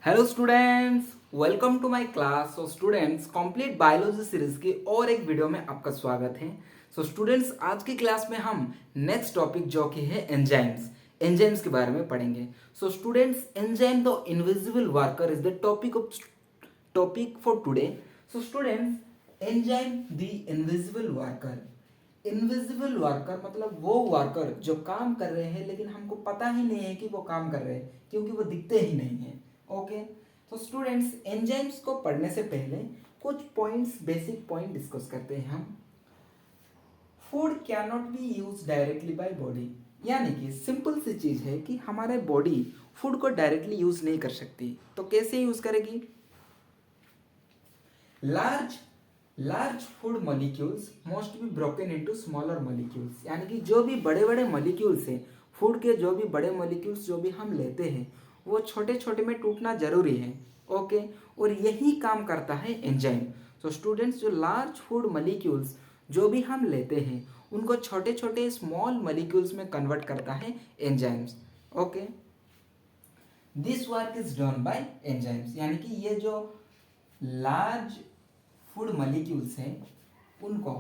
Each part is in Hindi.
Hello students, welcome to my class. So students, complete biology series की और एक वीडियो में आपका स्वागत है। सो स्टूडेंट्स, आज की क्लास में हम नेक्स्ट टॉपिक जो कि है एंजाइम्स के बारे में पढ़ेंगे। So students, enzyme the invisible worker is the topic for today. So students, enzyme the invisible worker. Invisible worker मतलब वो वर्कर जो काम कर रहे हैं लेकिन हमको पता ही नहीं है कि वो काम कर रहे हैं, क्योंकि वो दिखते ही नहीं है। ओके, तो स्टूडेंट्स, एंजाइम्स को पढ़ने से पहले कुछ पॉइंट्स, बेसिक पॉइंट डिस्कस करते हैं हम। Food can not be use directly by body, यानी कि सिंपल सी चीज है कि हमारे बॉडी फूड को डायरेक्टली यूज नहीं कर सकती। तो कैसे यूज करेगी? Large large food molecules must be broken into smaller molecules, यानी कि जो भी बड़े बड़े मॉलिक्यूल्स हैं, फूड के जो भी बड़े मॉलिक्यूल्स जो भी हम लेते हैं, वो छोटे छोटे में टूटना जरूरी है। ओके, और यही काम करता है एंजाइम। तो स्टूडेंट्स, जो लार्ज फूड मॉलिक्यूल्स जो भी हम लेते हैं, उनको छोटे छोटे स्मॉल मॉलिक्यूल्स में कन्वर्ट करता है enzymes. Okay, this work is done by enzymes, यानी कि ये जो लार्ज फूड मॉलिक्यूल्स हैं उनको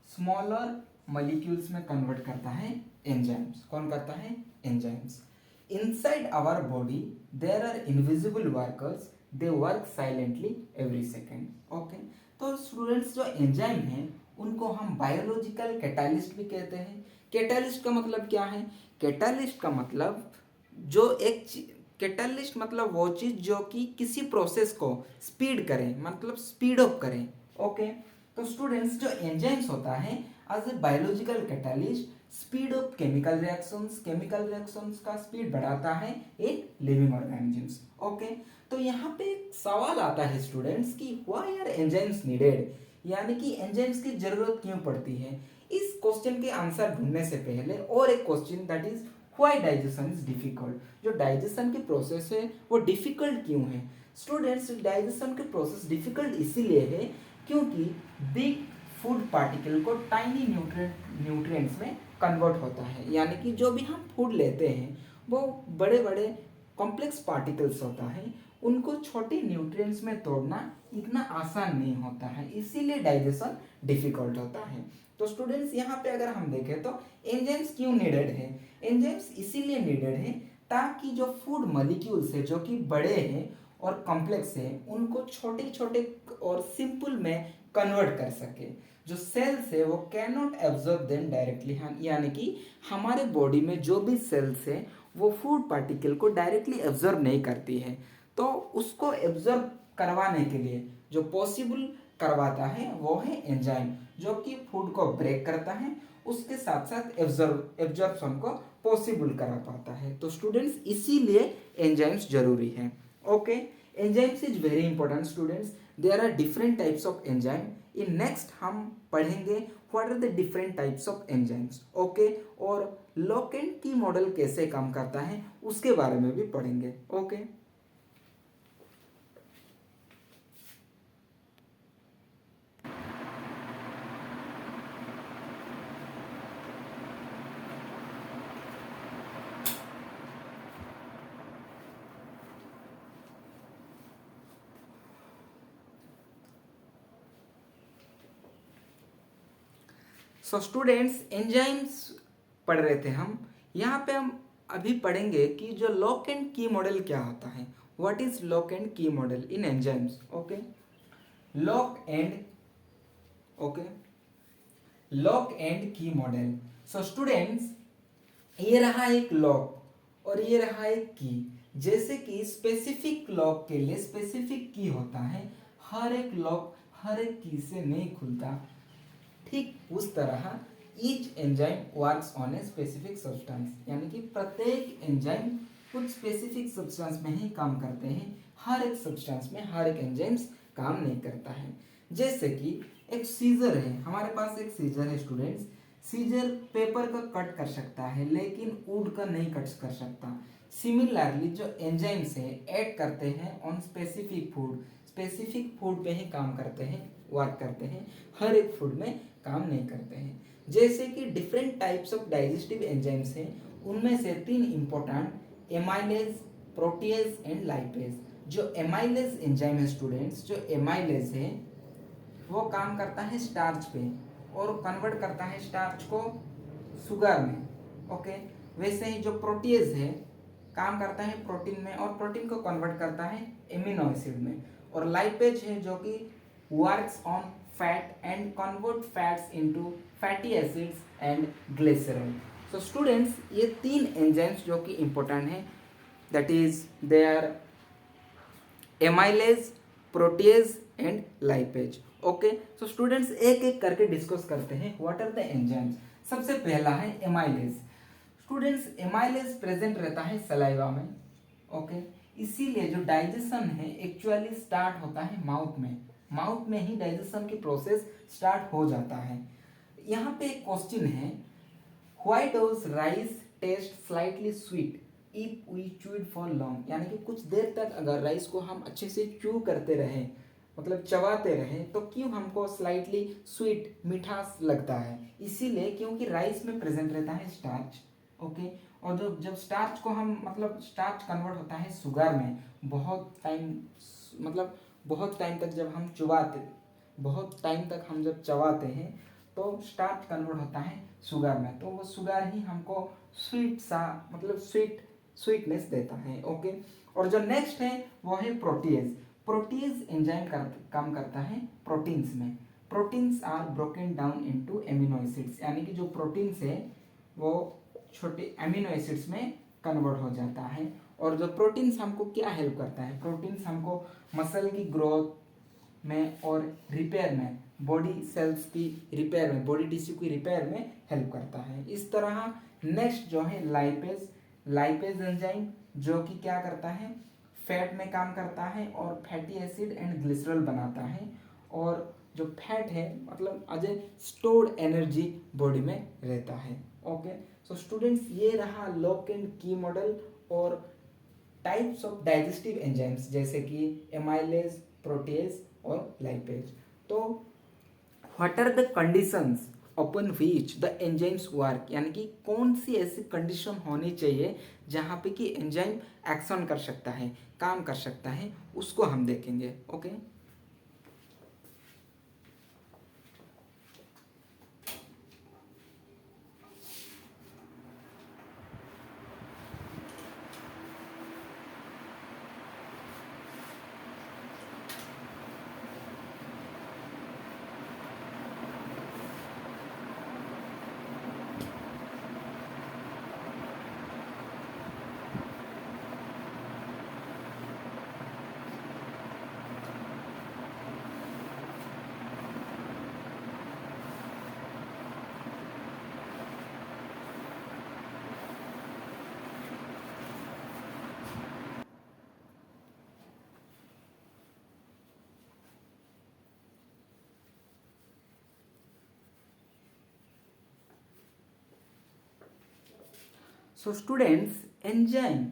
स्मॉलर मॉलिक्यूल्स में कन्वर्ट करता है एंजाइम्स। कौन करता है? Enzymes. Inside our body there are invisible workers, they work silently every second. Okay, तो स्टूडेंट्स, जो एंजाइम हैं उनको हम बायोलॉजिकल कैटालिस्ट भी कहते हैं। कैटालिस्ट का मतलब क्या है? कैटालिस्ट का मतलब जो एक कैटालिस्ट मतलब वो चीज जो कि किसी प्रोसेस को स्पीड करे, मतलब स्पीड अप करे। ओके, तो स्टूडेंट्स, जो एंजाइम्स होता है as a biological catalyst speed up chemical reactions का स्पीड बढ़ाता है इन लिविंग ऑर्गेनिजम्स। ओके, तो यहाँ पे एक सवाल आता है स्टूडेंट्स कि व्हाई आर एंजाइम्स नीडेड, यानी कि एंजाइम्स की जरूरत क्यों पड़ती है। इस क्वेश्चन के आंसर ढूंढने से पहले और एक question, that is why digestion is difficult. जो डाइजेशन की प्रोसेस है वो डिफिकल्ट क्यों है? स्टूडेंट्स, डाइजेशन के प्रोसेस डिफिकल्ट इसीलिए है क्योंकि बिग फूड पार्टिकल को टाइनी न्यूट्रिएंट्स में कन्वर्ट होता है, यानी कि जो भी हम फूड लेते हैं वो बड़े बड़े कॉम्प्लेक्स पार्टिकल्स होता है, उनको छोटे न्यूट्रिएंट्स में तोड़ना इतना आसान नहीं होता है, इसीलिए डाइजेशन डिफिकल्ट होता है। तो स्टूडेंट्स, यहाँ पे अगर हम देखें तो एंजाइम्स क्यों नीडेड है? एंजाइम्स इसीलिए नीडेड है ताकि जो फूड मॉलिक्यूल्स है जो कि बड़े हैं और कॉम्प्लेक्स है, उनको छोटे छोटे और सिंपल में कन्वर्ट कर सके। जो सेल्स है वो can not absorb them directly, यानी कि हमारे बॉडी में जो भी सेल्स है वो फूड पार्टिकल को डायरेक्टली एब्जॉर्ब नहीं करती है। तो उसको एब्जॉर्ब करवाने के लिए जो पॉसिबल करवाता है वो है एंजाइम, जो कि फूड को ब्रेक करता है, उसके साथ साथ एब्जॉर्प्शन को पॉसिबल करा पाता है। तो स्टूडेंट्स, इसीलिए एंजाइम्स जरूरी है। Okay, enzymes is very important students. There are different types of enzyme. In next हम पढ़ेंगे what are the different types of enzymes. Okay, और लॉक एंड की मॉडल कैसे काम करता है उसके बारे में भी पढ़ेंगे। ओके, सो स्टूडेंट्स, एंजाइम्स पढ़ रहे थे हम। यहाँ पे हम अभी पढ़ेंगे कि जो लॉक एंड की मॉडल क्या होता है। What is lock and key model in enzymes? Okay, lock and okay lock and key model. So students, ये रहा एक लॉक और ये रहा एक की। जैसे कि स्पेसिफिक लॉक के लिए स्पेसिफिक की होता है, हर एक लॉक हर एक की से नहीं खुलता, ठीक उस तरह each enzyme works on a specific substance, यानी कि प्रत्येक एंजाइम कुछ स्पेसिफिक सब्सटेंस में ही काम करते हैं, हर एक सब्सटेंस में हर एक एंजाइम्स काम नहीं करता है। जैसे कि एक सीजर है, हमारे पास एक सीजर है स्टूडेंट्स। सीजर पेपर का कट कर सकता है लेकिन वुड का नहीं कट कर सकता। सिमिलरली, जो एंजाइम्स है ऐड करते हैं ऑन स्पेसिफिक फूड पे ही काम करते हैं, वर्क करते हैं, हर एक फूड में काम नहीं करते हैं। जैसे कि different types of digestive enzymes हैं, उनमें से तीन important amylase, protease and lipase. जो एमाइलेज एंजाइम है स्टूडेंट्स, जो एमाइलेज है वो काम करता है स्टार्च पे और कन्वर्ट करता है स्टार्च को शुगर में। ओके, वैसे ही जो प्रोटीएज है काम करता है प्रोटीन में और प्रोटीन को कन्वर्ट करता है एमिनो एसिड में। और लाइपेज है जो कि works on fat and convert fats into fatty acids and glycerol. So students, ये तीन एंजाइम्स जो कि इंपॉर्टेंट है, that is their amylase, protease and lipase. Okay, so students एक एक करके डिस्कस करते हैं व्हाट आर द एंजाइम्स। सबसे पहला है एमाइलेज। स्टूडेंट्स, एमाइलेज प्रेजेंट रहता है सलाइवा में। ओके, इसीलिए जो डाइजेशन है एक्चुअली स्टार्ट होता है माउथ में। माउथ में ही डाइजेशन की प्रोसेस स्टार्ट हो जाता है। यहाँ पे एक क्वेश्चन है, why does rice taste slightly sweet if we chewed for long. यानी कि कुछ देर तक अगर राइस को हम अच्छे से च्यू करते रहे, मतलब चबाते रहे, तो क्यों हमको स्लाइटली स्वीट मिठास लगता है? इसीलिए क्योंकि राइस में प्रेजेंट रहता है स्टार्च। ओके, और जब स्टार्च को हम मतलब स्टार्च कन्वर्ट होता है शुगर में बहुत टाइम, मतलब बहुत टाइम तक जब हम चबाते, बहुत टाइम तक हम जब चबाते हैं तो स्टार्च कन्वर्ट होता है शुगर में, तो वो शुगर ही हमको स्वीट सा मतलब स्वीटनेस देता है। ओके, और जो नेक्स्ट है वो है प्रोटीएज। प्रोटीएज एंजाइम काम करता है प्रोटीन्स में। Proteins are broken down into amino acids, यानी कि जो प्रोटीन्स है वो छोटे एमिनो एसिड्स में कन्वर्ट हो जाता है। और जो प्रोटीन्स हमको क्या हेल्प करता है? प्रोटीन्स हमको मसल की ग्रोथ में और रिपेयर में, बॉडी सेल्स की रिपेयर में, बॉडी टिश्यू की रिपेयर में हेल्प करता है। इस तरह नेक्स्ट जो है लाइपेज। लाइपेज एंजाइम जो कि क्या करता है, फैट में काम करता है और फैटी एसिड एंड ग्लिसरॉल बनाता है। और जो फैट है मतलब as a stored energy body में रहता है। ओके, सो स्टूडेंट्स, ये रहा लॉक एंड की मॉडल और टाइप्स ऑफ डाइजेस्टिव एंजाइम्स जैसे कि एमाइलेज, प्रोटीएज और लाइपेज। तो what are the conditions upon which the enzymes work, यानी कि कौन सी ऐसी कंडीशन होनी चाहिए जहाँ पे कि एंजाइम एक्शन कर सकता है, काम कर सकता है, उसको हम देखेंगे। Okay, so students, enzyme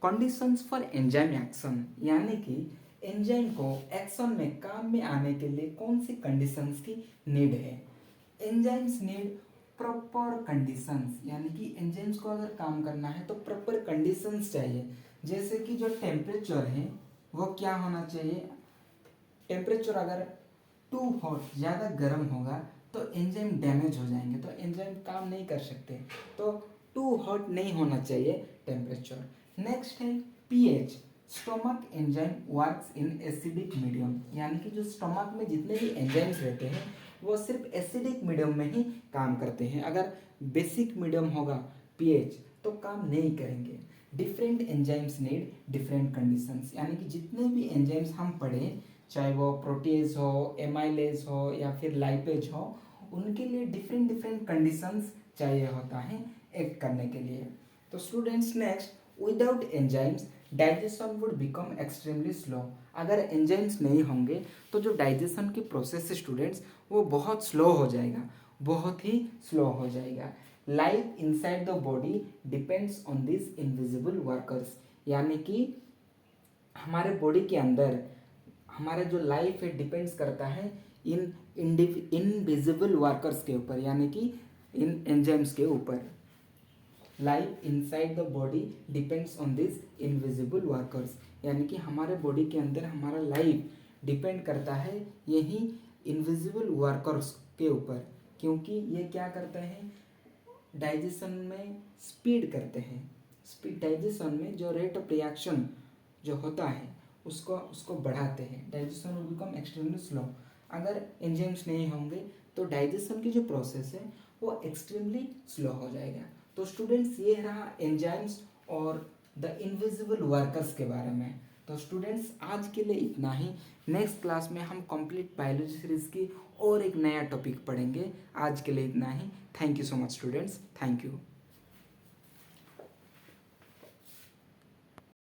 conditions for enzyme action, यानी कि एंजाइम को एक्शन में काम में आने के लिए कौन सी कंडीशंस की नीड है? एंजाइम्स नीड प्रॉपर कंडीशंस, यानी कि एंजाइम्स को अगर काम करना है तो प्रॉपर कंडीशंस चाहिए। जैसे कि जो टेम्परेचर है वो क्या होना चाहिए? टेम्परेचर अगर टू हॉट, ज़्यादा गर्म होगा तो एंजाइम डैमेज हो जाएंगे, तो एंजाइम काम नहीं कर सकते। तो टू हॉट नहीं होना चाहिए टेम्परेचर। नेक्स्ट है pH. Stomach enzyme works in acidic medium, यानी कि जो स्टोमक में जितने भी एंजाइम्स रहते हैं वो सिर्फ एसिडिक मीडियम में ही काम करते हैं। अगर बेसिक मीडियम होगा पीएच तो काम नहीं करेंगे। Different enzymes need different conditions, यानी कि जितने भी एंजाइम्स हम पढ़े, चाहे वो प्रोटीएज हो, एमाइलेज हो या फिर लाइपेज हो, उनके लिए डिफरेंट डिफरेंट कंडीशंस चाहिए होता है एक्ट करने के लिए। तो students, next, without enzymes digestion would become extremely slow. अगर एंजाइम्स नहीं होंगे तो जो डाइजेशन की प्रोसेस है स्टूडेंट्स वो बहुत स्लो हो जाएगा, बहुत ही स्लो हो जाएगा। Life inside the body depends on this invisible workers, यानी कि हमारे बॉडी के अंदर हमारा जो लाइफ है डिपेंड्स करता है इन इनविजिबल वर्कर्स के ऊपर, यानी कि इन एंजाइम्स के ऊपर। Life inside the body depends on this invisible workers, यानी कि हमारे बॉडी के अंदर हमारा लाइफ डिपेंड करता है यही इनविजिबल वर्कर्स के ऊपर, क्योंकि ये क्या करते हैं, डाइजेशन में स्पीड करते हैं। स्पीड डाइजेशन में जो रेट ऑफ रिएक्शन जो होता है उसको उसको बढ़ाते हैं। Digestion will become extremely slow. अगर एंजाइम्स नहीं होंगे तो डाइजेशन की जो प्रोसेस है वो एक्सट्रीमली स्लो हो जाएगा। तो स्टूडेंट्स ये रहा एंजाइम्स और द इनविजिबल वर्कर्स के बारे में। तो स्टूडेंट्स आज के लिए इतना ही। नेक्स्ट क्लास में हम कंप्लीट बायोलॉजी सीरीज की और एक नया टॉपिक पढ़ेंगे। आज के लिए इतना ही। Thank you so much students, thank you.